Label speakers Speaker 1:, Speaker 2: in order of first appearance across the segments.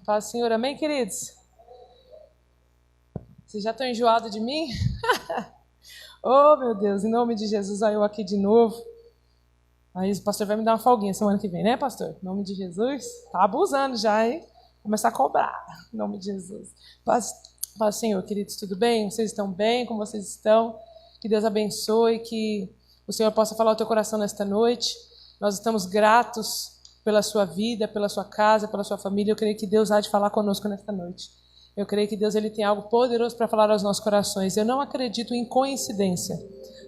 Speaker 1: Paz, Senhor. Amém, queridos? Vocês já estão enjoados de mim? Oh, meu Deus, em nome de Jesus, olha eu aqui de novo. Aí o pastor vai me dar uma folguinha semana que vem, né, pastor? Em nome de Jesus. Tá abusando já, hein? Começar a cobrar, em nome de Jesus. Paz, Senhor, queridos, tudo bem? Vocês estão bem? Como vocês estão? Que Deus abençoe, que o Senhor possa falar ao teu coração nesta noite. Nós estamos gratos pela sua vida, pela sua casa, pela sua família. Eu creio que Deus há de falar conosco nesta noite. Eu creio que Deus ele tem algo poderoso para falar aos nossos corações. Eu não acredito em coincidência.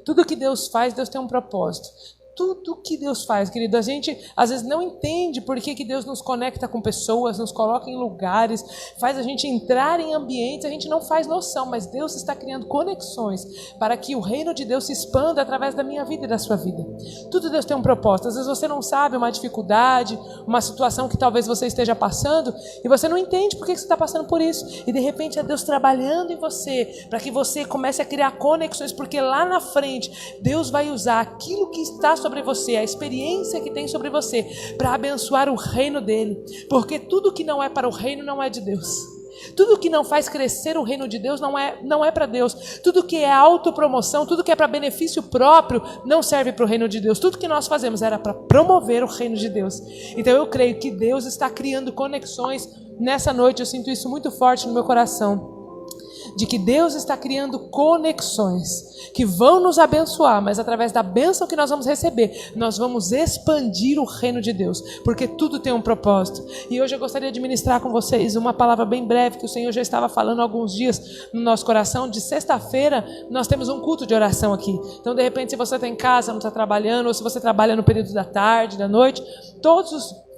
Speaker 1: Tudo que Deus faz, Deus tem um propósito. Tudo que Deus faz, querido, a gente às vezes não entende por que Deus nos conecta com pessoas, nos coloca em lugares, faz a gente entrar em ambientes, a gente não faz noção, mas Deus está criando conexões para que o reino de Deus se expanda através da minha vida e da sua vida. Tudo Deus tem um propósito. Às vezes você não sabe uma dificuldade, uma situação que talvez você esteja passando e você não entende por que você está passando por isso. E de repente é Deus trabalhando em você para que você comece a criar conexões, porque lá na frente Deus vai usar aquilo que está sobre você, a experiência que tem sobre você, para abençoar o reino dele, porque tudo que não é para o reino não é de Deus. Tudo que não faz crescer o reino de Deus não é para Deus. Tudo que é autopromoção, tudo que é para benefício próprio, não serve para o reino de Deus. Tudo que nós fazemos era para promover o reino de Deus. Então eu creio que Deus está criando conexões nessa noite. Eu sinto isso muito forte no meu coração, de que Deus está criando conexões que vão nos abençoar, mas através da bênção que nós vamos receber, nós vamos expandir o reino de Deus, porque tudo tem um propósito. E hoje eu gostaria de ministrar com vocês uma palavra bem breve, que o Senhor já estava falando há alguns dias no nosso coração. De sexta-feira nós temos um culto de oração aqui. Então de repente, se você está em casa, não está trabalhando, ou se você trabalha no período da tarde, da noite,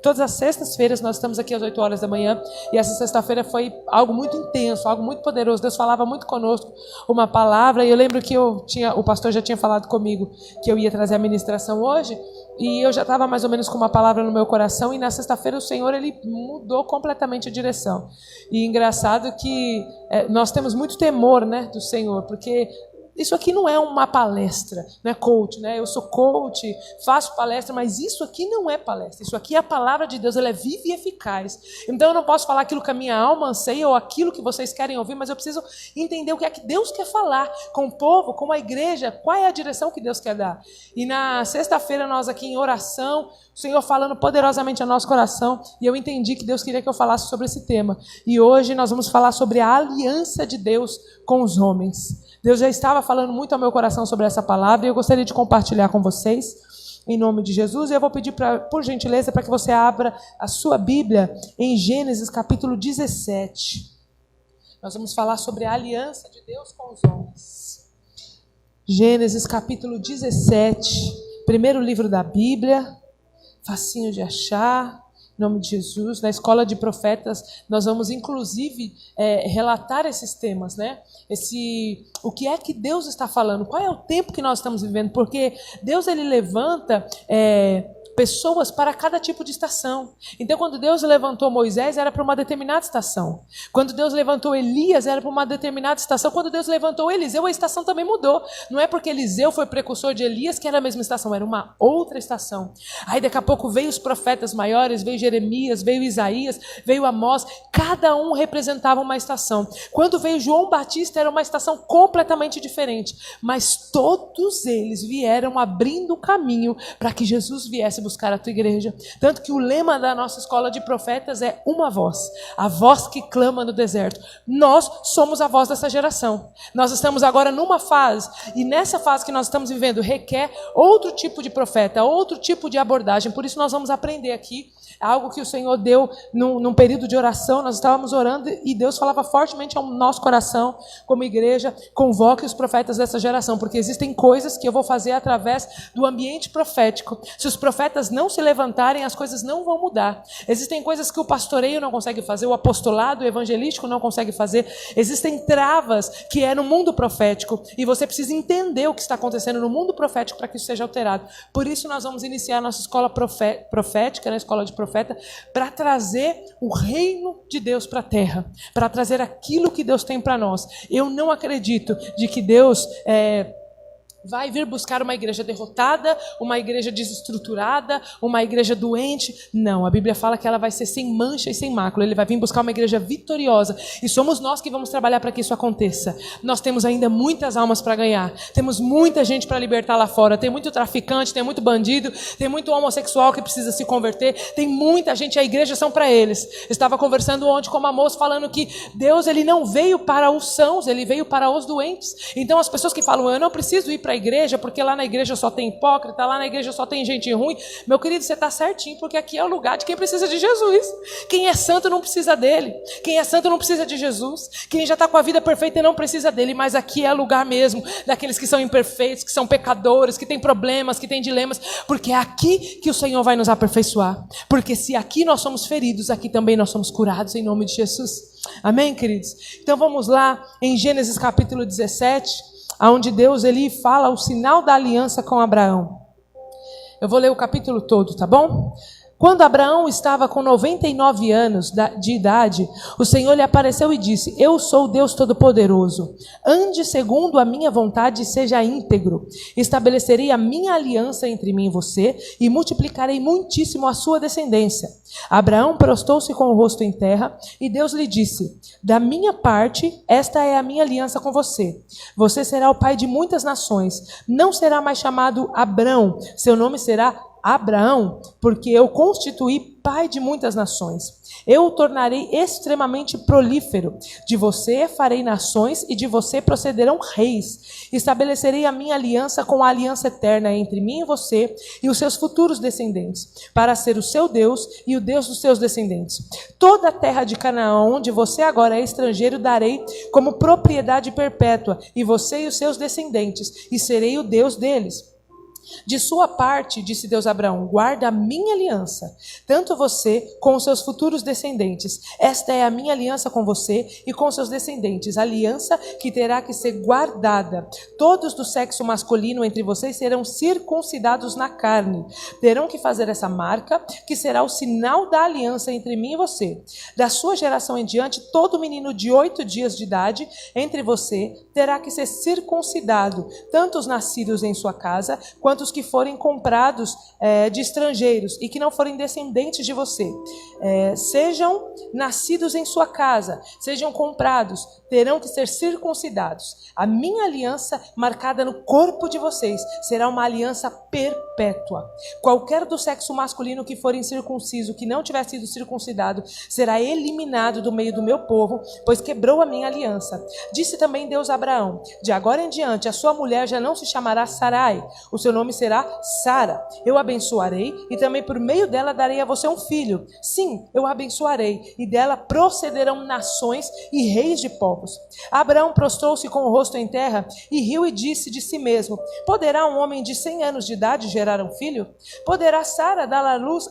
Speaker 1: Todas as sextas-feiras nós estamos aqui às 8 horas da manhã, e essa sexta-feira foi algo muito intenso, algo muito poderoso. Deus falava muito conosco, uma palavra, e eu lembro que o pastor já tinha falado comigo que eu ia trazer a ministração hoje, e eu já estava mais ou menos com uma palavra no meu coração, e na sexta-feira o Senhor ele mudou completamente a direção. E engraçado que nós temos muito temor, né, do Senhor, porque isso aqui não é uma palestra, não é coach, né? Eu sou coach, faço palestra, mas isso aqui não é palestra. Isso aqui é a palavra de Deus, ela é viva e eficaz. Então eu não posso falar aquilo que a minha alma anseia ou aquilo que vocês querem ouvir, mas eu preciso entender o que é que Deus quer falar com o povo, com a igreja, qual é a direção que Deus quer dar. E na sexta-feira nós aqui em oração, o Senhor falando poderosamente ao nosso coração, e eu entendi que Deus queria que eu falasse sobre esse tema. E hoje nós vamos falar sobre a aliança de Deus com os homens. Deus já estava falando muito ao meu coração sobre essa palavra, e eu gostaria de compartilhar com vocês, em nome de Jesus. E eu vou pedir, por gentileza, para que você abra a sua Bíblia em Gênesis capítulo 17. Nós vamos falar sobre a aliança de Deus com os homens. Gênesis capítulo 17, primeiro livro da Bíblia, facinho de achar. Em nome de Jesus, na Escola de Profetas, nós vamos inclusive relatar esses temas, né? O que é que Deus está falando? Qual é o tempo que nós estamos vivendo? Porque Deus ele levanta pessoas para cada tipo de estação. Então, quando Deus levantou Moisés, era para uma determinada estação. Quando Deus levantou Elias, era para uma determinada estação. Quando Deus levantou Eliseu, a estação também mudou. Não é porque Eliseu foi precursor de Elias que era a mesma estação, era uma outra estação. Aí daqui a pouco veio os profetas maiores, veio Jeremias, veio Isaías, veio Amós, cada um representava uma estação. Quando veio João Batista, era uma estação completamente diferente, mas todos eles vieram abrindo o caminho para que Jesus viesse buscar a tua igreja. Tanto que o lema da nossa escola de profetas é uma voz, a voz que clama no deserto. Nós somos a voz dessa geração. Nós estamos agora numa fase, e nessa fase que nós estamos vivendo requer outro tipo de profeta, outro tipo de abordagem. Por isso nós vamos aprender aqui algo que o Senhor deu num período de oração. Nós estávamos orando e Deus falava fortemente ao nosso coração, como igreja: convoque os profetas dessa geração, porque existem coisas que eu vou fazer através do ambiente profético. Se os profetas não se levantarem, as coisas não vão mudar. Existem coisas que o pastoreio não consegue fazer, o apostolado evangelístico não consegue fazer. Existem travas que é no mundo profético, e você precisa entender o que está acontecendo no mundo profético para que isso seja alterado. Por isso nós vamos iniciar a nossa escola profética, na escola de profeta, para trazer o reino de Deus para a terra, para trazer aquilo que Deus tem para nós. Eu não acredito de que Deus vai vir buscar uma igreja derrotada, uma igreja desestruturada, uma igreja doente. Não, a Bíblia fala que ela vai ser sem mancha e sem mácula. Ele vai vir buscar uma igreja vitoriosa. E somos nós que vamos trabalhar para que isso aconteça. Nós temos ainda muitas almas para ganhar. Temos muita gente para libertar lá fora. Tem muito traficante, tem muito bandido, tem muito homossexual que precisa se converter. Tem muita gente, a igreja são para eles. Eu estava conversando ontem com uma moça falando que Deus, ele não veio para os sãos, ele veio para os doentes. Então as pessoas que falam, eu não preciso ir para a igreja, porque lá na igreja só tem hipócrita, lá na igreja só tem gente ruim. Meu querido, você está certinho, porque aqui é o lugar de quem precisa de Jesus. Quem é santo não precisa dele. Quem é santo não precisa de Jesus. Quem já está com a vida perfeita não precisa dele, mas aqui é o lugar mesmo daqueles que são imperfeitos, que são pecadores, que têm problemas, que têm dilemas, porque é aqui que o Senhor vai nos aperfeiçoar. Porque se aqui nós somos feridos, aqui também nós somos curados em nome de Jesus. Amém, queridos? Então vamos lá em Gênesis capítulo 17, onde Deus ele fala o sinal da aliança com Abraão. Eu vou ler o capítulo todo, tá bom? Quando Abraão estava com 99 anos de idade, o Senhor lhe apareceu e disse, eu sou o Deus Todo-Poderoso. Ande segundo a minha vontade e seja íntegro. Estabelecerei a minha aliança entre mim e você e multiplicarei muitíssimo a sua descendência. Abraão prostou-se com o rosto em terra e Deus lhe disse, da minha parte, esta é a minha aliança com você. Você será o pai de muitas nações. Não será mais chamado Abrão, seu nome será Abraão, porque eu constituí pai de muitas nações. Eu o tornarei extremamente prolífero. De você farei nações e de você procederão reis. Estabelecerei a minha aliança com a aliança eterna entre mim e você e os seus futuros descendentes, para ser o seu Deus e o Deus dos seus descendentes. Toda a terra de Canaã, onde você agora é estrangeiro, darei como propriedade perpétua, e você e os seus descendentes, e serei o Deus deles. De sua parte, disse Deus a Abraão, guarda a minha aliança, tanto você com os seus futuros descendentes. Esta é a minha aliança com você e com seus descendentes, aliança que terá que ser guardada. Todos do sexo masculino entre vocês serão circuncidados na carne. Terão que fazer essa marca, que será o sinal da aliança entre mim e você. Da sua geração em diante, todo menino de 8 dias de idade entre você terá que ser circuncidado, tanto os nascidos em sua casa, quanto os que forem comprados de estrangeiros e que não forem descendentes de você. Sejam nascidos em sua casa, sejam comprados, terão que ser circuncidados. A minha aliança marcada no corpo de vocês será uma aliança perpétua. Qualquer do sexo masculino que for incircunciso, que não tiver sido circuncidado, será eliminado do meio do meu povo, pois quebrou a minha aliança. Disse também Deus a Abraão, de agora em diante a sua mulher já não se chamará Sarai, o seu nome será Sara. Eu abençoarei e também por meio dela darei a você um filho. Sim, eu abençoarei e dela procederão nações e reis de povos. Abraão prostrou-se com o rosto em terra e riu e disse de si mesmo, poderá um homem de 100 anos de idade gerar um filho? Poderá Sara dar à luz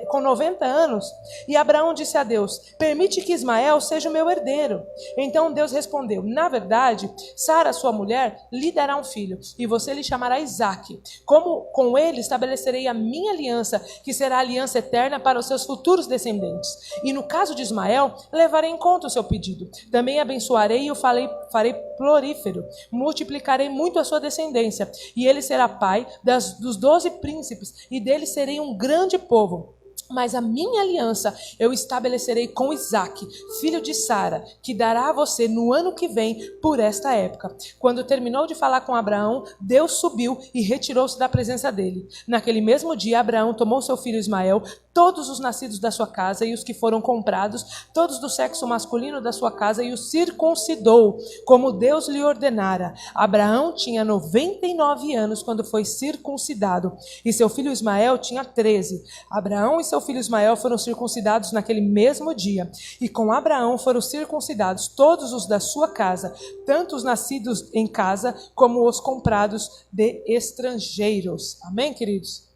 Speaker 1: com 90 anos? E Abraão disse a Deus, permite que Ismael seja o meu herdeiro. Então Deus respondeu, na verdade, Sara, sua mulher, lhe dará um filho e você lhe chamará Isaque. Como com ele estabelecerei a minha aliança, que será a aliança eterna para os seus futuros descendentes. E no caso de Ismael, levarei em conta o seu pedido. Também abençoarei e o farei prolífero. Multiplicarei muito a sua descendência. E ele será pai dos 12 príncipes, e dele serei um grande povo. Mas a minha aliança eu estabelecerei com Isaque, filho de Sara, que dará a você no ano que vem, por esta época. Quando terminou de falar com Abraão, Deus subiu e retirou-se da presença dele. Naquele mesmo dia, Abraão tomou seu filho Ismael, todos os nascidos da sua casa e os que foram comprados, todos do sexo masculino da sua casa, e os circuncidou, como Deus lhe ordenara. Abraão tinha 99 anos quando foi circuncidado, e seu filho Ismael tinha 13. Abraão e seu filho Ismael foram circuncidados naquele mesmo dia, e com Abraão foram circuncidados todos os da sua casa, tanto os nascidos em casa como os comprados de estrangeiros. Amém, queridos?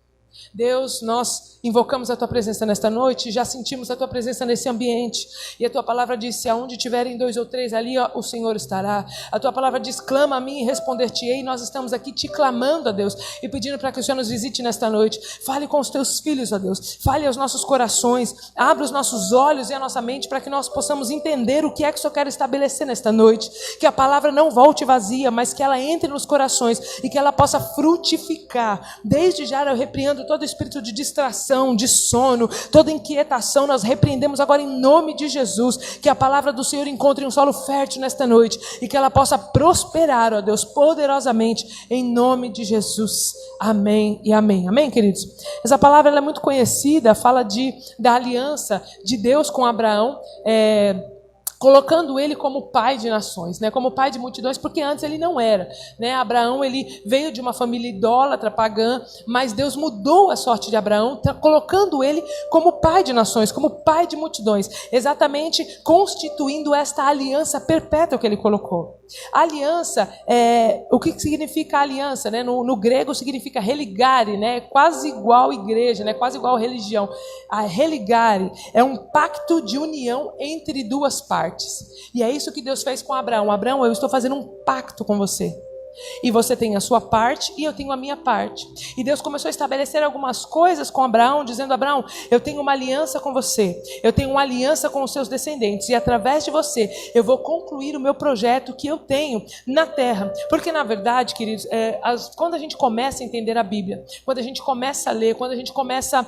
Speaker 1: Deus, nós invocamos a Tua presença nesta noite, já sentimos a Tua presença nesse ambiente. E a Tua palavra diz, se aonde tiverem 2 ou 3, ali o Senhor estará. A Tua palavra diz, clama a mim e responder-te-ei. Nós estamos aqui te clamando, ó Deus, e pedindo para que o Senhor nos visite nesta noite. Fale com os Teus filhos, ó Deus. Fale aos nossos corações. Abra os nossos olhos e a nossa mente para que nós possamos entender o que é que o Senhor quer estabelecer nesta noite. Que a palavra não volte vazia, mas que ela entre nos corações e que ela possa frutificar. Desde já eu repreendo todo espírito de distração, de sono, toda inquietação, nós repreendemos agora em nome de Jesus, que a palavra do Senhor encontre um solo fértil nesta noite, e que ela possa prosperar, ó Deus, poderosamente, em nome de Jesus, amém e amém, amém, queridos? Essa palavra ela é muito conhecida, fala da aliança de Deus com Abraão, colocando ele como pai de nações, né? Como pai de multidões, porque antes ele não era, né? Abraão, ele veio de uma família idólatra, pagã, mas Deus mudou a sorte de Abraão, colocando ele como pai de nações, como pai de multidões, exatamente constituindo esta aliança perpétua que ele colocou. Aliança, o que significa aliança, né? No grego significa religare, né? Quase igual igreja, né? Quase igual religião. A religare é um pacto de união entre duas partes. E é isso que Deus fez com Abraão. Abraão, eu estou fazendo um pacto com você. E você tem a sua parte e eu tenho a minha parte. E Deus começou a estabelecer algumas coisas com Abraão, dizendo, Abraão, eu tenho uma aliança com você, eu tenho uma aliança com os seus descendentes, e através de você eu vou concluir o meu projeto que eu tenho na terra. Porque na verdade, queridos, quando a gente começa a entender a Bíblia, quando a gente começa a ler, quando a gente começa a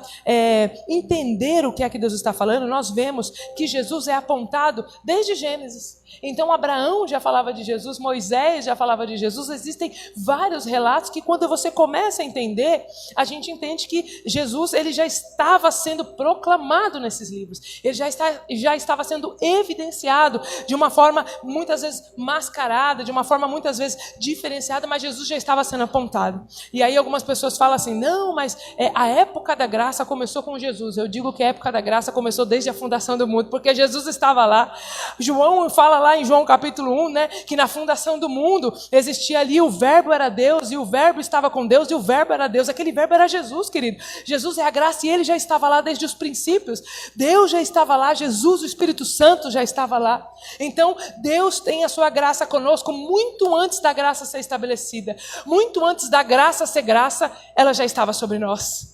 Speaker 1: entender o que é que Deus está falando, nós vemos que Jesus é apontado desde Gênesis. Então Abraão já falava de Jesus, Moisés já falava de Jesus, existem vários relatos que quando você começa a entender, a gente entende que Jesus ele já estava sendo proclamado nesses livros, ele já estava sendo evidenciado de uma forma muitas vezes mascarada, de uma forma muitas vezes diferenciada, mas Jesus já estava sendo apontado. E aí algumas pessoas falam assim, não, mas a época da graça começou com Jesus. Eu digo que a época da graça começou desde a fundação do mundo, porque Jesus estava lá. João fala lá em João capítulo 1, né, que na fundação do mundo existia ali, o verbo era Deus, e o verbo estava com Deus, e o verbo era Deus. Aquele verbo era Jesus, querido. Jesus é a graça, e ele já estava lá desde os princípios. Deus já estava lá, Jesus, o Espírito Santo já estava lá. Então, Deus tem a sua graça conosco muito antes da graça ser estabelecida. Muito antes da graça ser graça, ela já estava sobre nós.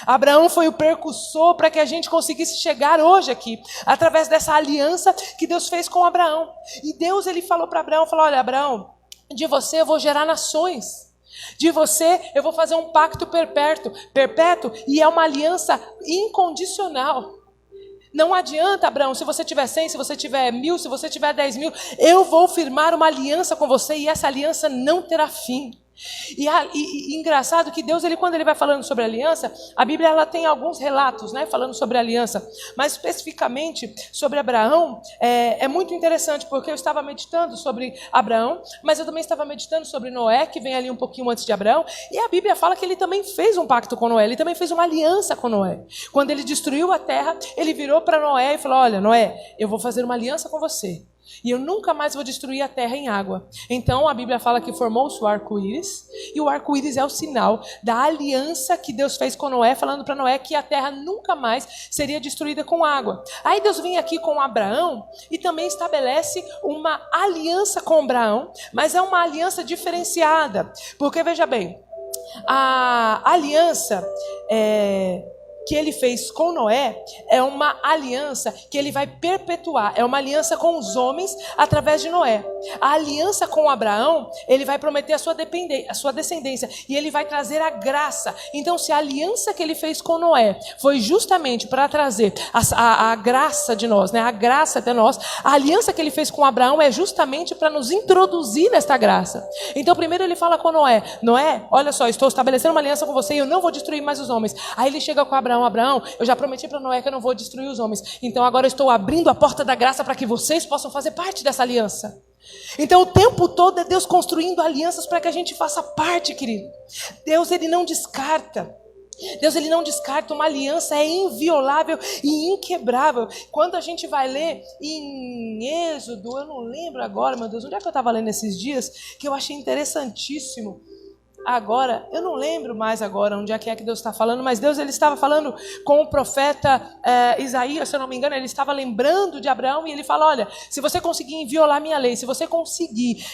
Speaker 1: Abraão foi o precursor para que a gente conseguisse chegar hoje aqui, através dessa aliança que Deus fez com Abraão. E Deus ele falou para Abraão, olha Abraão, de você eu vou gerar nações. De você eu vou fazer um pacto perpétuo, e é uma aliança incondicional. Não adianta, Abraão, se você tiver 100, se você tiver 1000, se você tiver 10.000, eu vou firmar uma aliança com você e essa aliança não terá fim. E engraçado que Deus, quando ele vai falando sobre aliança, a Bíblia ela tem alguns relatos, né, falando sobre aliança, mas especificamente sobre Abraão, é muito interessante, porque eu estava meditando sobre Abraão, mas eu também estava meditando sobre Noé, que vem ali um pouquinho antes de Abraão, e a Bíblia fala que ele também fez um pacto com Noé, ele também fez uma aliança com Noé. Quando ele destruiu a terra, ele virou para Noé e falou, olha Noé, eu vou fazer uma aliança com você. E eu nunca mais vou destruir a terra em água. Então a Bíblia fala que formou-se o arco-íris. E o arco-íris é o sinal da aliança que Deus fez com Noé, falando para Noé que a terra nunca mais seria destruída com água. Aí Deus vem aqui com Abraão e também estabelece uma aliança com Abraão, mas é uma aliança diferenciada. Porque veja bem, a aliança que ele fez com Noé é uma aliança que ele vai perpetuar, é uma aliança com os homens através de Noé. A aliança com Abraão, ele vai prometer a sua descendência, e ele vai trazer a graça. Então, se a aliança que ele fez com Noé foi justamente para trazer a graça de nós, né, a graça até nós, a aliança que ele fez com Abraão é justamente para nos introduzir nesta graça. Então, primeiro ele fala com Noé, olha só, estou estabelecendo uma aliança com você e eu não vou destruir mais os homens. Aí ele chega com Abraão, eu já prometi para Noé que eu não vou destruir os homens. Então agora eu estou abrindo a porta da graça para que vocês possam fazer parte dessa aliança. Então o tempo todo é Deus construindo alianças para que a gente faça parte, querido. Deus ele não descarta. Uma aliança é inviolável e inquebrável. Quando a gente vai ler em Êxodo, eu não lembro agora, meu Deus, onde é que eu estava lendo esses dias, que eu achei interessantíssimo. agora, eu não lembro mais agora onde é que Deus está falando, mas Deus ele estava falando com o profeta Isaías, se eu não me engano, ele estava lembrando de Abraão e ele fala, olha, se você conseguir violar minha lei, se você conseguir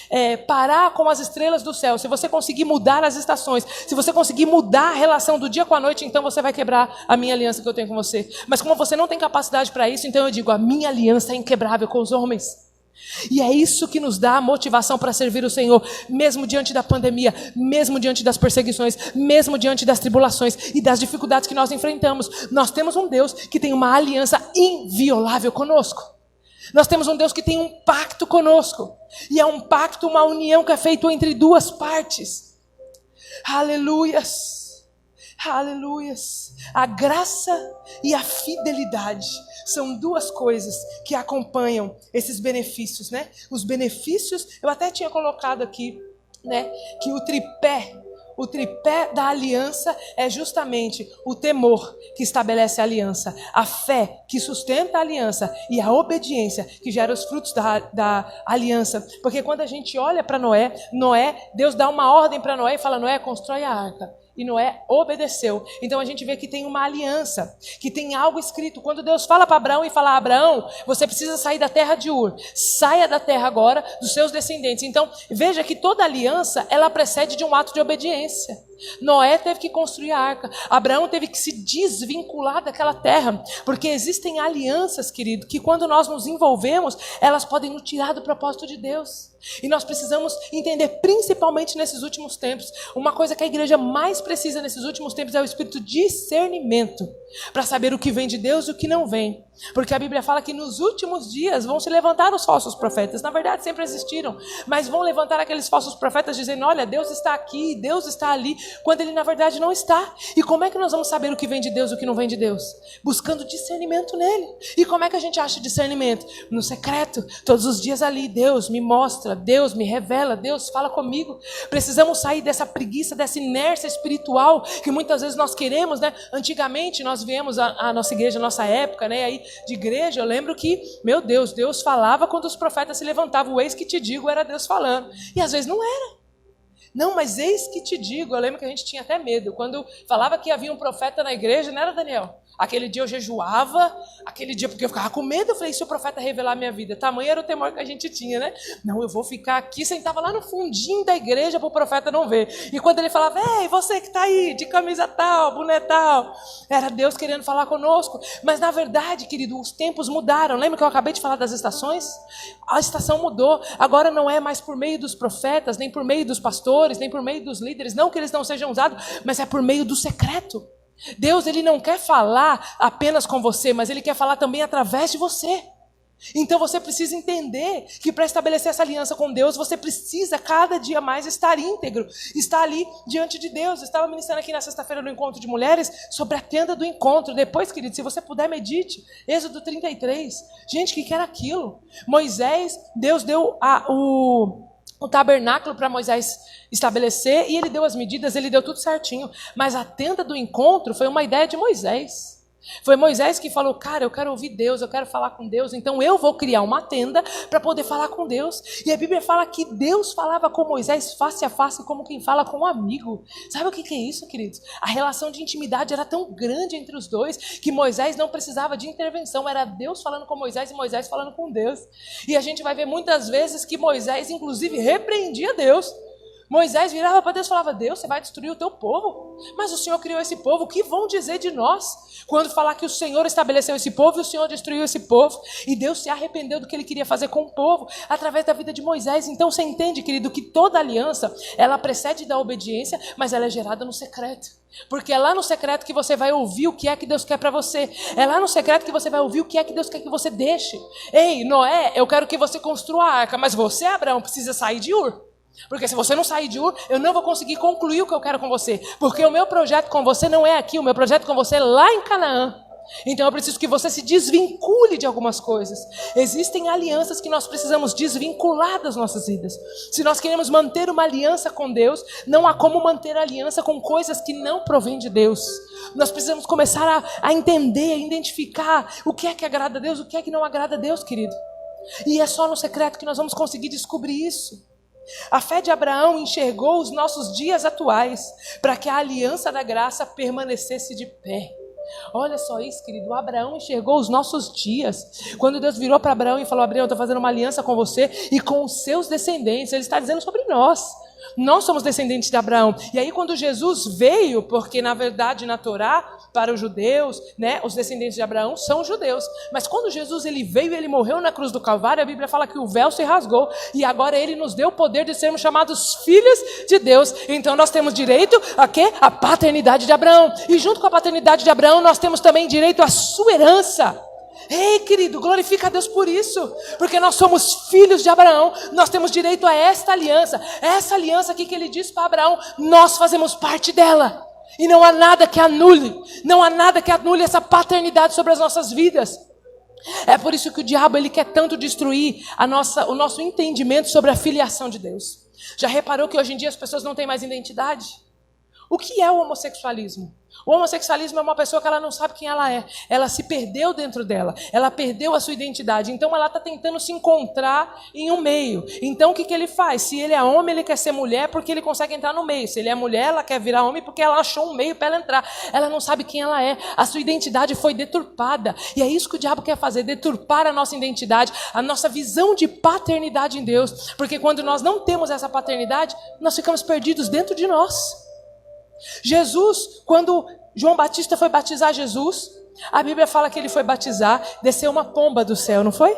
Speaker 1: parar com as estrelas do céu, se você conseguir mudar as estações, se você conseguir mudar a relação do dia com a noite, então você vai quebrar a minha aliança que eu tenho com você. Mas como você não tem capacidade para isso, então eu digo, a minha aliança é inquebrável com os homens. E é isso que nos dá a motivação para servir o Senhor, mesmo diante da pandemia, mesmo diante das perseguições, mesmo diante das tribulações e das dificuldades que nós enfrentamos. Nós temos um Deus que tem uma aliança inviolável conosco. Nós temos um Deus que tem um pacto conosco. E é um pacto, uma união que é feito entre duas partes. Aleluias! Aleluias! A graça e a fidelidade são duas coisas que acompanham esses benefícios, né? Os benefícios, eu até tinha colocado aqui, né? Que o tripé da aliança é justamente o temor que estabelece a aliança, a fé que sustenta a aliança e a obediência que gera os frutos da aliança. Porque quando a gente olha para Noé, Deus dá uma ordem para Noé e fala, Noé, constrói a arca. E Noé obedeceu. Então a gente vê que tem uma aliança, que tem algo escrito. Quando Deus fala para Abraão e fala, Abraão, você precisa sair da terra de Ur. Saia da terra agora dos seus descendentes. Então veja que toda aliança, ela precede de um ato de obediência. Noé teve que construir a arca. Abraão teve que se desvincular daquela terra. Porque existem alianças, querido, que quando nós nos envolvemos, elas podem nos tirar do propósito de Deus. E nós precisamos entender, principalmente nesses últimos tempos, uma coisa que a igreja mais precisa nesses últimos tempos é o espírito de discernimento, para saber o que vem de Deus e o que não vem. Porque a Bíblia fala que nos últimos dias vão se levantar os falsos profetas. Na verdade sempre existiram, mas vão levantar aqueles falsos profetas dizendo, olha, Deus está aqui, Deus está ali, quando Ele na verdade não está. E como é que nós vamos saber o que vem de Deus e o que não vem de Deus? Buscando discernimento nele. E como é que a gente acha discernimento? No secreto, todos os dias ali, Deus me mostra, Deus me revela, Deus fala comigo. Precisamos sair dessa preguiça, dessa inércia espiritual que muitas vezes nós queremos, né? Antigamente nós viemos a nossa igreja, a nossa época, né? Aí de igreja, eu lembro que, meu Deus, Deus falava quando os profetas se levantavam, o eis que te digo era Deus falando. E às vezes não era. Não, mas eis que te digo, eu lembro que a gente tinha até medo. Quando falava que havia um profeta na igreja, não era Daniel? Aquele dia eu jejuava, aquele dia porque eu ficava com medo, eu falei, se o profeta revelar a minha vida, tamanho era o temor que a gente tinha, né? Não, eu vou ficar aqui, sentava lá no fundinho da igreja para o profeta não ver. E quando ele falava, ei, você que está aí, de camisa tal, boné tal, era Deus querendo falar conosco. Mas na verdade, querido, os tempos mudaram. Lembra que eu acabei de falar das estações? A estação mudou, agora não é mais por meio dos profetas, nem por meio dos pastores, nem por meio dos líderes, não que eles não sejam usados, mas é por meio do secreto. Deus, Ele não quer falar apenas com você, mas Ele quer falar também através de você. Então você precisa entender que para estabelecer essa aliança com Deus, você precisa cada dia mais estar íntegro, estar ali diante de Deus. Eu estava ministrando aqui na sexta-feira no encontro de mulheres sobre a tenda do encontro. Depois, querido, se você puder, medite. Êxodo 33. Gente, o que era aquilo? Moisés, Deus deu o tabernáculo para Moisés estabelecer e ele deu as medidas, ele deu tudo certinho. Mas a tenda do encontro foi uma ideia de Moisés. Foi Moisés que falou, cara, eu quero ouvir Deus, eu quero falar com Deus, então eu vou criar uma tenda para poder falar com Deus. E a Bíblia fala que Deus falava com Moisés face a face como quem fala com um amigo. Sabe o que é isso, queridos? A relação de intimidade era tão grande entre os dois que Moisés não precisava de intervenção, era Deus falando com Moisés e Moisés falando com Deus. E a gente vai ver muitas vezes que Moisés inclusive repreendia Deus. Moisés virava para Deus e falava, Deus, você vai destruir o teu povo? Mas o Senhor criou esse povo, o que vão dizer de nós? Quando falar que o Senhor estabeleceu esse povo e o Senhor destruiu esse povo. E Deus se arrependeu do que Ele queria fazer com o povo, através da vida de Moisés. Então você entende, querido, que toda aliança, ela precede da obediência, mas ela é gerada no secreto. Porque é lá no secreto que você vai ouvir o que é que Deus quer para você. É lá no secreto que você vai ouvir o que é que Deus quer que você deixe. Ei, Noé, eu quero que você construa a arca, mas você, Abraão, precisa sair de Ur. Porque se você não sair de Ur, eu não vou conseguir concluir o que eu quero com você. Porque o meu projeto com você não é aqui, o meu projeto com você é lá em Canaã. Então eu preciso que você se desvincule de algumas coisas. Existem alianças que nós precisamos desvincular das nossas vidas. Se nós queremos manter uma aliança com Deus, não há como manter aliança com coisas que não provêm de Deus. Nós precisamos começar a entender, a identificar o que é que agrada a Deus, o que é que não agrada a Deus, querido. E é só no secreto que nós vamos conseguir descobrir isso. A fé de Abraão enxergou os nossos dias atuais para que a aliança da graça permanecesse de pé. Olha só isso, querido. Abraão enxergou os nossos dias. Quando Deus virou para Abraão e falou: Abraão, eu estou fazendo uma aliança com você e com os seus descendentes. Ele está dizendo sobre nós. Nós somos descendentes de Abraão. E aí quando Jesus veio, porque na verdade na Torá, para os judeus, né, os descendentes de Abraão são judeus. Mas quando Jesus ele veio e ele morreu na cruz do Calvário, a Bíblia fala que o véu se rasgou. E agora ele nos deu o poder de sermos chamados filhos de Deus. Então nós temos direito a quê? A paternidade de Abraão. E junto com a paternidade de Abraão, nós temos também direito à sua herança. Ei, querido, glorifica a Deus por isso, porque nós somos filhos de Abraão, nós temos direito a esta aliança. Essa aliança aqui que ele diz para Abraão, nós fazemos parte dela. E não há nada que anule, essa paternidade sobre as nossas vidas. É por isso que o diabo ele quer tanto destruir o nosso entendimento sobre a filiação de Deus. Já reparou que hoje em dia as pessoas não têm mais identidade? O que é o homossexualismo? O homossexualismo é uma pessoa que ela não sabe quem ela é. Ela se perdeu dentro dela. Ela perdeu a sua identidade. Então ela está tentando se encontrar em um meio. Então o que ele faz? Se ele é homem, ele quer ser mulher porque ele consegue entrar no meio. Se ele é mulher, ela quer virar homem porque ela achou um meio para ela entrar. Ela não sabe quem ela é. A sua identidade foi deturpada. E é isso que o diabo quer fazer. Deturpar a nossa identidade. A nossa visão de paternidade em Deus. Porque quando nós não temos essa paternidade, nós ficamos perdidos dentro de nós. Jesus, quando João Batista foi batizar Jesus, a Bíblia fala que ele foi batizar, desceu uma pomba do céu, não foi?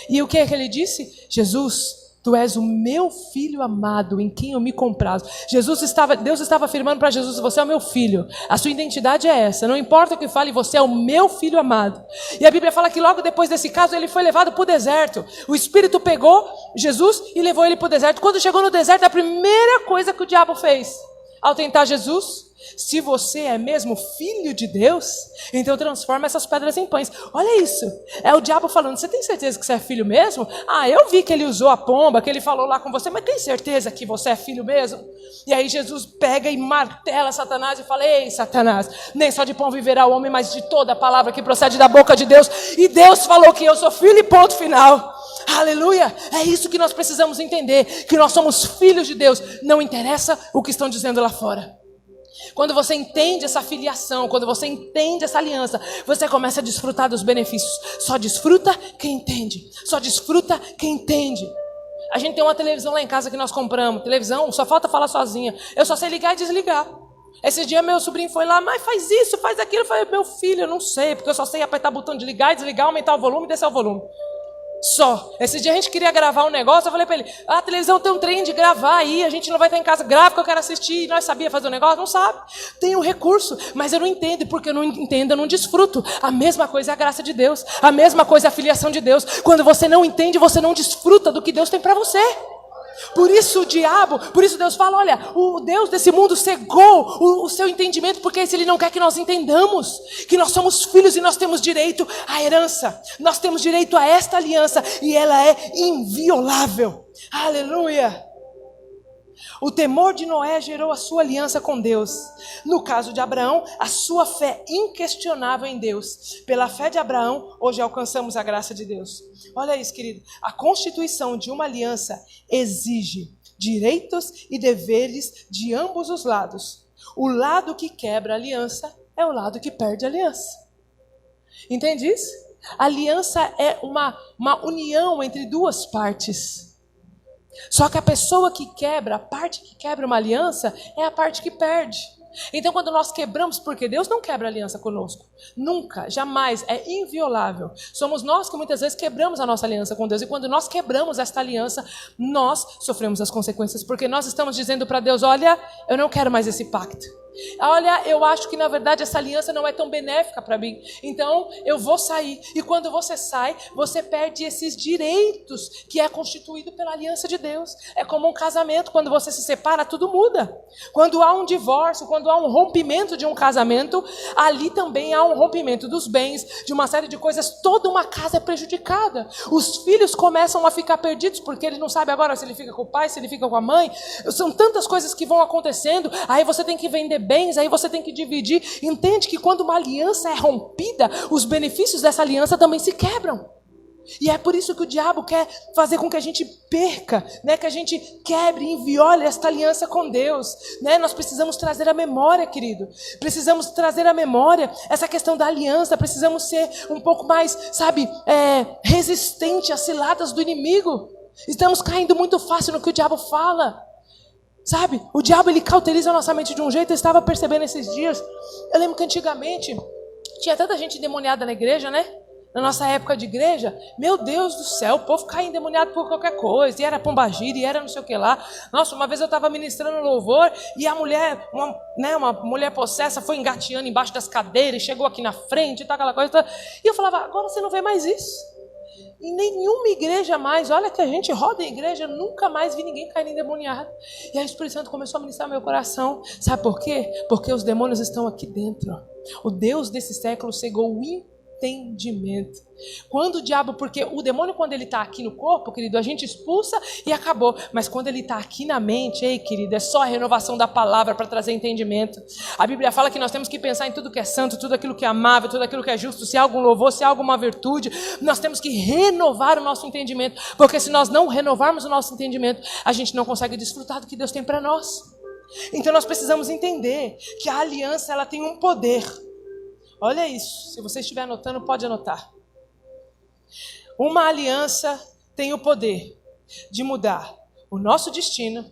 Speaker 1: E o que é que ele disse? Jesus, tu és o meu filho amado, em quem eu me comprazo. Deus estava afirmando para Jesus, você é o meu filho, a sua identidade é essa, não importa o que fale, você é o meu filho amado. E a Bíblia fala que logo depois desse caso, ele foi levado para o deserto. O Espírito pegou Jesus e levou ele para o deserto. Quando chegou no deserto, a primeira coisa que o diabo fez ao tentar Jesus: se você é mesmo filho de Deus, então transforma essas pedras em pães. Olha isso, é o diabo falando: você tem certeza que você é filho mesmo? Eu vi que ele usou a pomba, que ele falou lá com você, mas tem certeza que você é filho mesmo? E aí Jesus pega e martela Satanás e fala: ei, Satanás, nem só de pão viverá o homem, mas de toda a palavra que procede da boca de Deus. E Deus falou que eu sou filho e ponto final. Aleluia, é isso que nós precisamos entender, que nós somos filhos de Deus, não interessa o que estão dizendo lá fora. Quando você entende essa filiação, quando você entende essa aliança, você começa a desfrutar dos benefícios. Só desfruta quem entende, só desfruta quem entende. A gente tem uma televisão lá em casa que nós compramos, televisão, só falta falar sozinha, eu só sei ligar e desligar. Esse dia meu sobrinho foi lá: mas faz isso, faz aquilo. Eu falei: meu filho, eu não sei, porque eu só sei apertar o botão de ligar e desligar, aumentar o volume e descer o volume. Só. Esse dia a gente queria gravar um negócio, eu falei para ele: a televisão tem um trem de gravar aí, a gente não vai estar em casa, grava que eu quero assistir. E nós sabia fazer o negócio? Não sabe. Tem um recurso, mas eu não entendo, porque eu não entendo, eu não desfruto. A mesma coisa é a graça de Deus, a mesma coisa é a filiação de Deus. Quando você não entende, você não desfruta do que Deus tem para você. Por isso Deus fala: olha, o Deus desse mundo cegou o seu entendimento, porque ele não quer que nós entendamos que nós somos filhos e nós temos direito à herança, nós temos direito a esta aliança, e ela é inviolável. Aleluia. O temor de Noé gerou a sua aliança com Deus. No caso de Abraão, a sua fé inquestionável em Deus. Pela fé de Abraão, hoje alcançamos a graça de Deus. Olha isso, querido. A constituição de uma aliança exige direitos e deveres de ambos os lados. O lado que quebra a aliança é o lado que perde a aliança. Entende isso? A aliança é uma união entre duas partes. Só que a pessoa que quebra, a parte que quebra uma aliança, é a parte que perde. Então quando nós quebramos, porque Deus não quebra aliança conosco, nunca, jamais, é inviolável. Somos nós que muitas vezes quebramos a nossa aliança com Deus, e quando nós quebramos esta aliança, nós sofremos as consequências, porque nós estamos dizendo para Deus: olha, eu não quero mais esse pacto. Olha, eu acho que na verdade essa aliança não é tão benéfica para mim, então eu vou sair. E quando você sai, você perde esses direitos que é constituído pela aliança de Deus. É como um casamento: quando você se separa, tudo muda. Quando há um divórcio, quando há um rompimento de um casamento, ali também há um rompimento dos bens, de uma série de coisas. Toda uma casa é prejudicada. Os filhos começam a ficar perdidos, porque eles não sabem agora se ele fica com o pai, se ele fica com a mãe. São tantas coisas que vão acontecendo. Aí você tem que vender bens, aí você tem que dividir. Entende que quando uma aliança é rompida, os benefícios dessa aliança também se quebram. E é por isso que o diabo quer fazer com que a gente perca, né? Que a gente quebre e inviole esta aliança com Deus, né? Nós precisamos trazer a memória, querido. Precisamos trazer a memória essa questão da aliança. Precisamos ser um pouco mais, sabe, resistente às ciladas do inimigo. Estamos caindo muito fácil no que o diabo fala. Sabe, o diabo ele cauteriza a nossa mente de um jeito. Eu estava percebendo esses dias. Eu lembro que antigamente tinha tanta gente endemoniada na igreja, né? Na nossa época de igreja, meu Deus do céu, o povo caía endemoniado por qualquer coisa, e era pombagira, e era não sei o que lá. Nossa, uma vez eu estava ministrando louvor, e a mulher, uma mulher possessa, foi engateando embaixo das cadeiras, e chegou aqui na frente, e tal, aquela coisa. E eu falava, agora você não vê mais isso. Em nenhuma igreja mais, olha que a gente roda em igreja, nunca mais vi ninguém cair endemoniado. E aí o Espírito Santo começou a ministrar meu coração. Sabe por quê? Porque os demônios estão aqui dentro. O Deus desse século cegou o entendimento. Quando o diabo, porque o demônio quando ele está aqui no corpo, querido, a gente expulsa e acabou. Mas quando ele está aqui na mente, ei, querido, é só a renovação da palavra para trazer entendimento. A Bíblia fala que nós temos que pensar em tudo que é santo, tudo aquilo que é amável, tudo aquilo que é justo, se há algum louvor, se há alguma virtude. Nós temos que renovar o nosso entendimento, porque se nós não renovarmos o nosso entendimento, a gente não consegue desfrutar do que Deus tem para nós. Então nós precisamos entender que a aliança ela tem um poder. Olha isso, se você estiver anotando, pode anotar. Uma aliança tem o poder de mudar o nosso destino,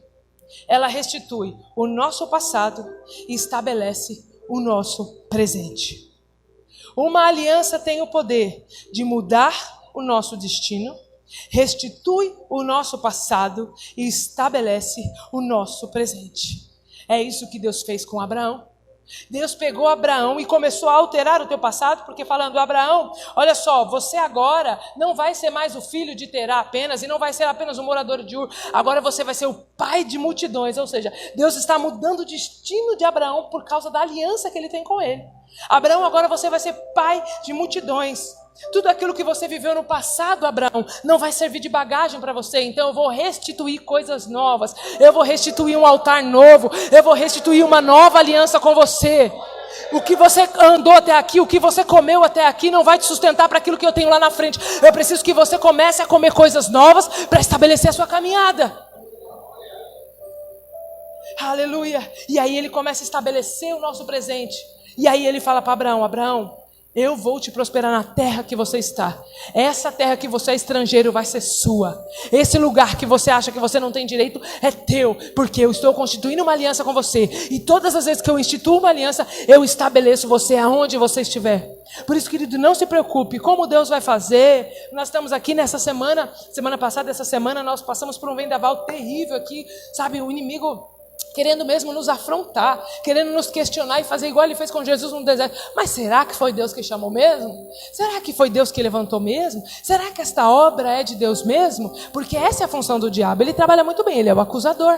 Speaker 1: ela restitui o nosso passado e estabelece o nosso presente. Uma aliança tem o poder de mudar o nosso destino, restitui o nosso passado e estabelece o nosso presente. É isso que Deus fez com Abraão. Deus pegou Abraão e começou a alterar o teu passado, porque falando, Abraão, olha só, você agora não vai ser mais o filho de Terá apenas, e não vai ser apenas um morador de Ur, agora você vai ser o pai de multidões, ou seja, Deus está mudando o destino de Abraão por causa da aliança que ele tem com ele. Abraão, agora você vai ser pai de multidões. Tudo aquilo que você viveu no passado, Abraão, não vai servir de bagagem para você. Então eu vou restituir coisas novas. Eu vou restituir um altar novo. Eu vou restituir uma nova aliança com você. O que você andou até aqui, o que você comeu até aqui não vai te sustentar para aquilo que eu tenho lá na frente. Eu preciso que você comece a comer coisas novas para estabelecer a sua caminhada. Aleluia. E aí ele começa a estabelecer o nosso presente. E aí ele fala para Abraão, Abraão, eu vou te prosperar na terra que você está. Essa terra que você é estrangeiro vai ser sua. Esse lugar que você acha que você não tem direito é teu, porque eu estou constituindo uma aliança com você. E todas as vezes que eu instituo uma aliança, eu estabeleço você aonde você estiver. Por isso, querido, não se preocupe. Como Deus vai fazer? Nós estamos aqui nessa semana passada, essa semana, nós passamos por um vendaval terrível aqui. Sabe, o inimigo querendo mesmo nos afrontar, querendo nos questionar e fazer igual ele fez com Jesus no deserto. Mas será que foi Deus que chamou mesmo? Será que foi Deus que levantou mesmo? Será que esta obra é de Deus mesmo? Porque essa é a função do diabo. Ele trabalha muito bem, ele é o acusador.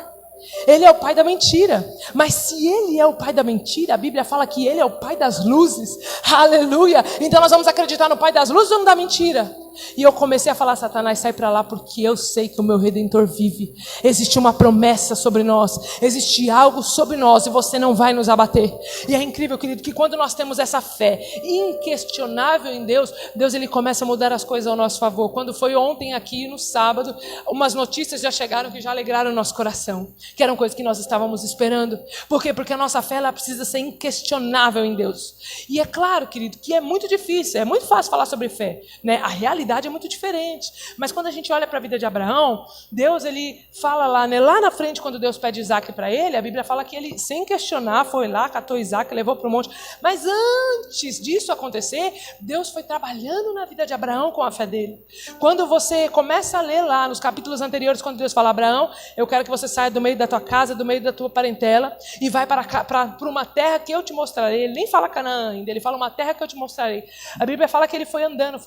Speaker 1: Ele é o pai da mentira. Mas se ele é o pai da mentira, a Bíblia fala que ele é o pai das luzes. Aleluia! Então nós vamos acreditar no pai das luzes ou no da mentira? E eu comecei a falar, Satanás, sai para lá, porque eu sei que o meu Redentor vive. Existe uma promessa sobre nós, existe algo sobre nós e você não vai nos abater. E é incrível, querido, que quando nós temos essa fé inquestionável em Deus, Deus ele começa a mudar as coisas ao nosso favor. Quando foi ontem aqui, no sábado, umas notícias já chegaram que já alegraram o nosso coração, que eram coisas que nós estávamos esperando. Por quê? Porque a nossa fé ela precisa ser inquestionável em Deus. E é claro, querido, que é muito difícil, é muito fácil falar sobre fé, né? A realidade é muito diferente. Mas quando a gente olha para a vida de Abraão, Deus ele fala lá, né? Lá na frente, quando Deus pede Isaac para ele, a Bíblia fala que ele, sem questionar, foi lá, catou Isaac, levou para o monte. Mas antes disso acontecer, Deus foi trabalhando na vida de Abraão com a fé dele. Quando você começa a ler lá nos capítulos anteriores, quando Deus fala, Abraão, eu quero que você saia do meio da tua casa, do meio da tua parentela e vai para uma terra que eu te mostrarei. Ele nem fala Canaã ainda, ele fala uma terra que eu te mostrarei. A Bíblia fala que ele foi andando,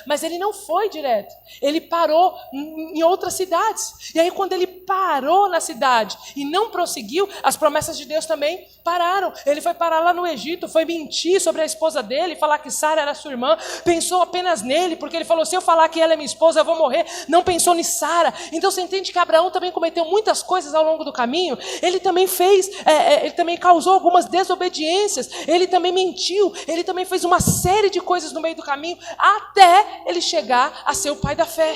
Speaker 1: mas ele não foi direto. Ele parou em outras cidades. E aí quando ele parou na cidade e não prosseguiu, as promessas de Deus também pararam. Ele foi parar lá no Egito, foi mentir sobre a esposa dele, falar que Sara era sua irmã, pensou apenas nele, porque ele falou, se eu falar que ela é minha esposa, eu vou morrer. Não pensou em Sara. Então você entende que Abraão também cometeu muitas coisas ao longo do caminho. Ele também ele também causou algumas desobediências, ele também mentiu, ele também fez uma série de coisas no meio do caminho, até até ele chegar a ser o pai da fé.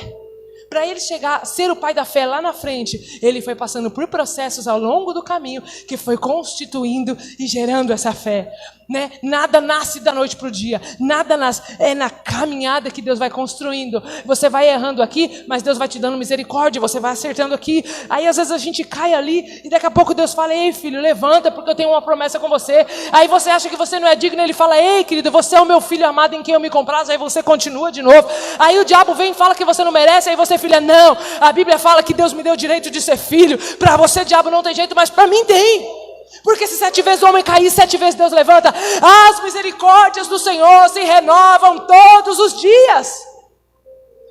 Speaker 1: Para ele chegar a ser o pai da fé lá na frente, ele foi passando por processos ao longo do caminho que foi constituindo e gerando essa fé. Né? Nada nasce da noite para o dia, nada nasce, é na caminhada que Deus vai construindo. Você vai errando aqui, mas Deus vai te dando misericórdia, você vai acertando aqui. Aí às vezes a gente cai ali e daqui a pouco Deus fala: ei filho, levanta porque eu tenho uma promessa com você. Aí você acha que você não é digno, ele fala: ei querido, você é o meu filho amado em quem eu me comprazo. Aí você continua de novo. Aí o diabo vem e fala que você não merece, aí você, filha, não, a Bíblia fala que Deus me deu o direito de ser filho. Para você, diabo, não tem jeito, mas para mim tem. Porque se 7 vezes o homem cair, 7 vezes Deus levanta. As misericórdias do Senhor se renovam todos os dias.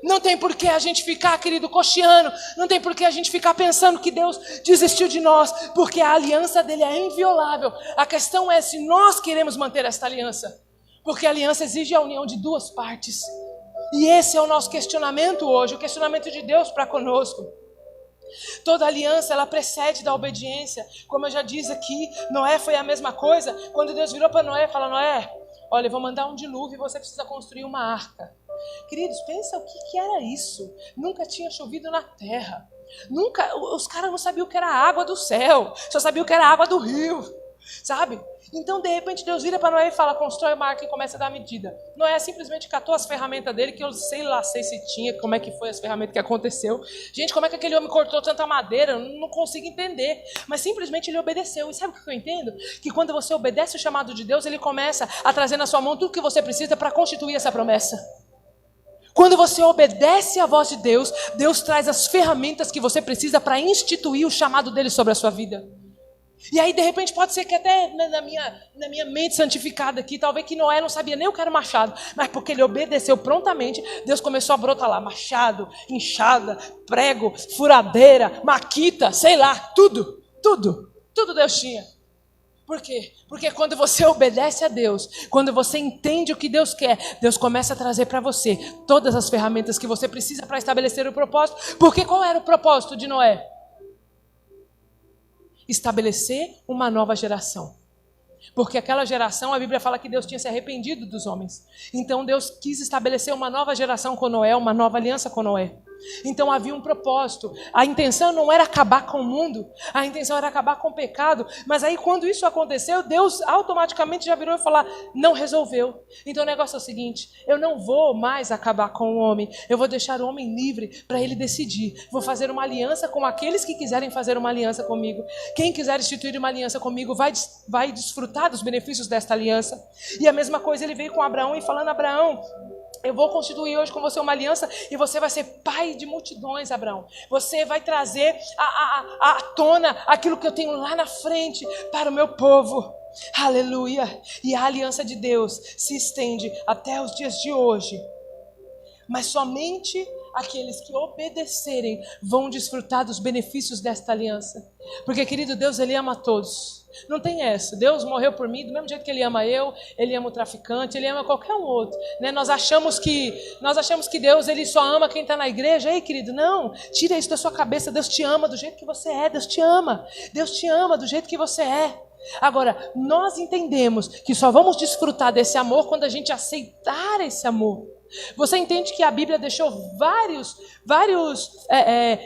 Speaker 1: Não tem por que a gente ficar, querido, cocheando. Não tem por que a gente ficar pensando que Deus desistiu de nós. Porque a aliança dele é inviolável. A questão é se nós queremos manter esta aliança. Porque a aliança exige a união de 2 partes. E esse é o nosso questionamento hoje. O questionamento de Deus para conosco. Toda aliança, ela precede da obediência. Como eu já disse aqui, Noé foi a mesma coisa. Quando Deus virou para Noé e falou: Noé, olha, eu vou mandar um dilúvio e você precisa construir uma arca. Queridos, pensa o que era isso. Nunca tinha chovido na terra. Os caras não sabiam o que era a água do céu. Só sabiam o que era a água do rio. Sabe? Então de repente Deus vira para Noé e fala: constrói uma arca e começa a dar medida. Noé simplesmente catou as ferramentas dele, que eu sei se tinha, como é que foi as ferramentas que aconteceu. Gente, como é que aquele homem cortou tanta madeira? Eu não consigo entender. Mas simplesmente ele obedeceu. E sabe o que eu entendo? Que quando você obedece o chamado de Deus, ele começa a trazer na sua mão tudo que você precisa para constituir essa promessa. Quando você obedece à voz de Deus, Deus traz as ferramentas que você precisa para instituir o chamado dele sobre a sua vida. E aí de repente pode ser que até na minha mente santificada aqui, talvez que Noé não sabia nem o que era machado, mas porque ele obedeceu prontamente, Deus começou a brotar lá machado, enxada, prego, furadeira, maquita, sei lá, tudo Deus tinha. Por quê? Porque quando você obedece a Deus, quando você entende o que Deus quer, Deus começa a trazer para você todas as ferramentas que você precisa para estabelecer o propósito. Porque qual era o propósito de Noé? Estabelecer uma nova geração. Porque aquela geração, a Bíblia fala que Deus tinha se arrependido dos homens. Então Deus quis estabelecer uma nova geração com Noé, uma nova aliança com Noé. Então havia um propósito. A intenção não era acabar com o mundo, a intenção era acabar com o pecado. Mas aí quando isso aconteceu, Deus automaticamente já virou e falou: não resolveu. Então o negócio é o seguinte: eu não vou mais acabar com o homem, eu vou deixar o homem livre para ele decidir. Vou fazer uma aliança com aqueles que quiserem fazer uma aliança comigo. Quem quiser instituir uma aliança comigo vai desfrutar dos benefícios desta aliança. E a mesma coisa ele veio com Abraão e falando: Abraão, eu vou constituir hoje com você uma aliança e você vai ser pai de multidões, Abraão. Você vai trazer à tona aquilo que eu tenho lá na frente para o meu povo. Aleluia! E a aliança de Deus se estende até os dias de hoje. Mas somente aqueles que obedecerem vão desfrutar dos benefícios desta aliança. Porque, querido, Deus, Ele ama todos. Não tem essa. Deus morreu por mim do mesmo jeito que Ele ama eu, Ele ama o traficante, Ele ama qualquer um outro. Né? Nós achamos que Deus, Ele só ama quem está na igreja. Ei, querido, não. Tira isso da sua cabeça. Deus te ama do jeito que você é. Deus te ama. Deus te ama do jeito que você é. Agora, nós entendemos que só vamos desfrutar desse amor quando a gente aceitar esse amor. Você entende que a Bíblia deixou vários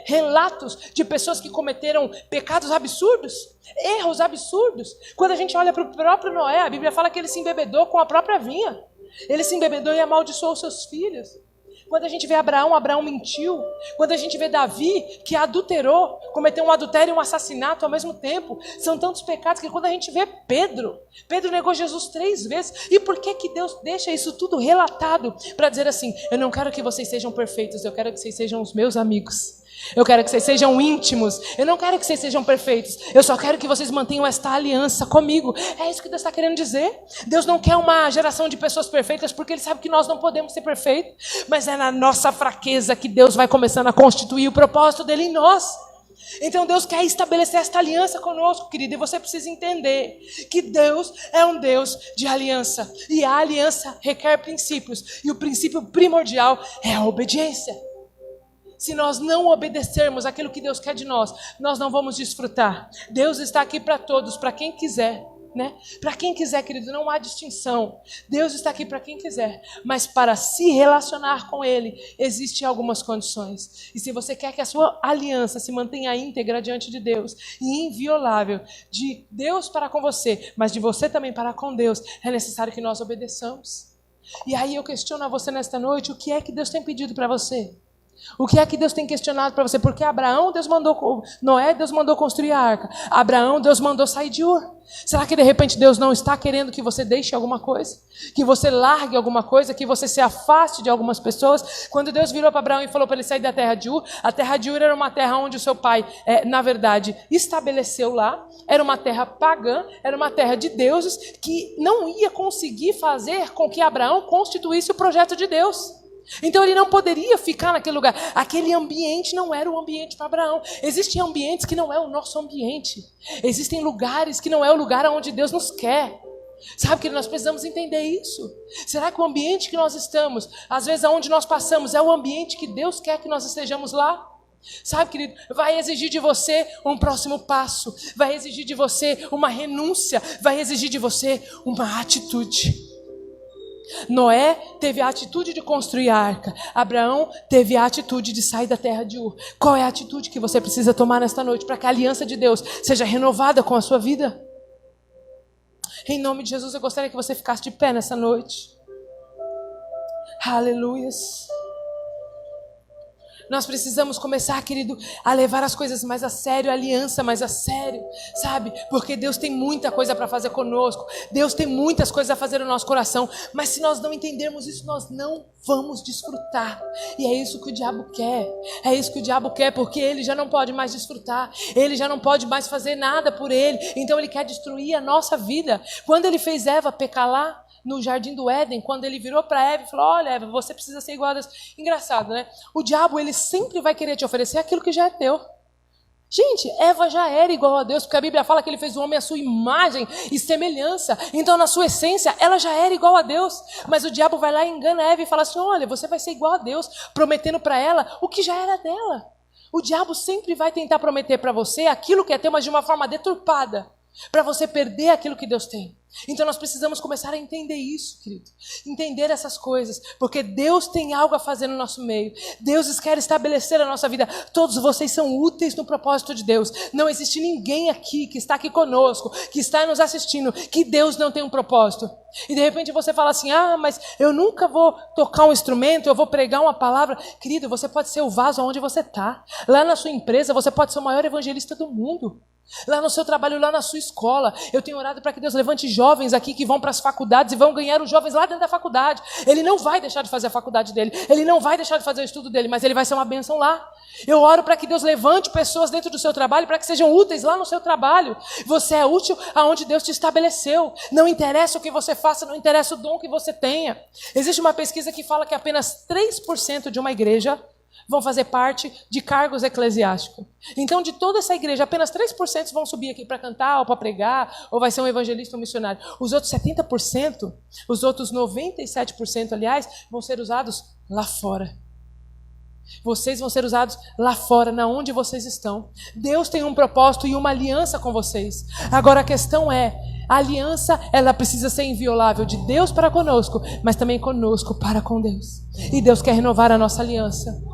Speaker 1: relatos de pessoas que cometeram pecados absurdos, erros absurdos. Quando a gente olha para o próprio Noé, a Bíblia fala que ele se embebedou com a própria vinha. Ele se embebedou e amaldiçoou os seus filhos. Quando a gente vê Abraão mentiu. Quando a gente vê Davi, que adulterou, cometeu um adultério e um assassinato ao mesmo tempo. São tantos pecados que quando a gente vê Pedro negou Jesus 3 vezes. E por que Deus deixa isso tudo relatado? Para dizer assim: eu não quero que vocês sejam perfeitos, eu quero que vocês sejam os meus amigos. Eu quero que vocês sejam íntimos. Eu não quero que vocês sejam perfeitos. Eu só quero que vocês mantenham esta aliança comigo. É isso que Deus está querendo dizer. Deus não quer uma geração de pessoas perfeitas, porque Ele sabe que nós não podemos ser perfeitos. Mas é na nossa fraqueza que Deus vai começando a constituir o propósito dEle em nós. Então Deus quer estabelecer esta aliança conosco, querido. E você precisa entender que Deus é um Deus de aliança. E a aliança requer princípios. E o princípio primordial é a obediência. Se nós não obedecermos aquilo que Deus quer de nós, nós não vamos desfrutar. Deus está aqui para todos, para quem quiser. né? Para quem quiser, querido, não há distinção. Deus está aqui para quem quiser, mas para se relacionar com Ele, existem algumas condições. E se você quer que a sua aliança se mantenha íntegra diante de Deus e inviolável, de Deus para com você, mas de você também para com Deus, é necessário que nós obedeçamos. E aí eu questiono a você nesta noite, o que é que Deus tem pedido para você? O que é que Deus tem questionado para você? Porque Abraão, Noé, Deus mandou construir a arca. Abraão, Deus mandou sair de Ur. Será que de repente Deus não está querendo que você deixe alguma coisa? Que você largue alguma coisa? Que você se afaste de algumas pessoas? Quando Deus virou para Abraão e falou para ele sair da terra de Ur, a terra de Ur era uma terra onde o seu pai, na verdade, estabeleceu lá. Era uma terra pagã, era uma terra de deuses que não ia conseguir fazer com que Abraão constituísse o projeto de Deus. Então ele não poderia ficar naquele lugar. Aquele ambiente não era o ambiente para Abraão. Existem ambientes que não é o nosso ambiente. Existem lugares que não é o lugar onde Deus nos quer. Sabe que nós precisamos entender isso. Será que o ambiente que nós estamos, às vezes aonde nós passamos, é o ambiente que Deus quer que nós estejamos lá? Sabe, querido, vai exigir de você um próximo passo. Vai exigir de você uma renúncia. Vai exigir de você uma atitude. Noé teve a atitude de construir a arca. Abraão teve a atitude de sair da terra de Ur. Qual é a atitude que você precisa tomar nesta noite para que a aliança de Deus seja renovada com a sua vida? Em nome de Jesus, eu gostaria que você ficasse de pé nessa noite. Aleluias. Nós precisamos começar, querido, a levar as coisas mais a sério, a aliança mais a sério, sabe? Porque Deus tem muita coisa para fazer conosco. Deus tem muitas coisas a fazer no nosso coração. Mas se nós não entendermos isso, nós não vamos desfrutar. E é isso que o diabo quer. É isso que o diabo quer, porque ele já não pode mais desfrutar. Ele já não pode mais fazer nada por ele. Então ele quer destruir a nossa vida. Quando ele fez Eva pecar lá no jardim do Éden, quando ele virou para Eva e falou: olha, Eva, você precisa ser igual a Deus. Engraçado, né? O diabo, ele sempre vai querer te oferecer aquilo que já é teu. Gente, Eva já era igual a Deus, porque a Bíblia fala que ele fez o homem à sua imagem e semelhança. Então, na sua essência, ela já era igual a Deus. Mas o diabo vai lá e engana Eva e fala assim: olha, você vai ser igual a Deus, prometendo para ela o que já era dela. O diabo sempre vai tentar prometer para você aquilo que é teu, mas de uma forma deturpada, para você perder aquilo que Deus tem. Então nós precisamos começar a entender isso, querido. Entender essas coisas, porque Deus tem algo a fazer no nosso meio. Deus quer estabelecer a nossa vida. Todos vocês são úteis no propósito de Deus. Não existe ninguém aqui que está aqui conosco, que está nos assistindo, que Deus não tem um propósito. E de repente você fala assim: ah, mas eu nunca vou tocar um instrumento, eu vou pregar uma palavra. Querido, você pode ser o vaso onde você está. Lá na sua empresa, você pode ser o maior evangelista do mundo. Lá no seu trabalho, lá na sua escola. Eu tenho orado para que Deus levante jovens aqui que vão para as faculdades e vão ganhar os jovens lá dentro da faculdade. Ele não vai deixar de fazer a faculdade dele, ele não vai deixar de fazer o estudo dele, mas ele vai ser uma bênção lá. Eu oro para que Deus levante pessoas dentro do seu trabalho para que sejam úteis lá no seu trabalho. Você é útil aonde Deus te estabeleceu. Não interessa o que você faça, não interessa o dom que você tenha. Existe uma pesquisa que fala que apenas 3% de uma igreja vão fazer parte de cargos eclesiásticos. Então, de toda essa igreja, apenas 3% vão subir aqui para cantar, ou para pregar, ou vai ser um evangelista ou um missionário. Os outros 70%, os outros 97%, aliás, vão ser usados lá fora. Vocês vão ser usados lá fora, na onde vocês estão. Deus tem um propósito e uma aliança com vocês. Agora a questão é, a aliança, ela precisa ser inviolável de Deus para conosco, mas também conosco para com Deus. E Deus quer renovar a nossa aliança.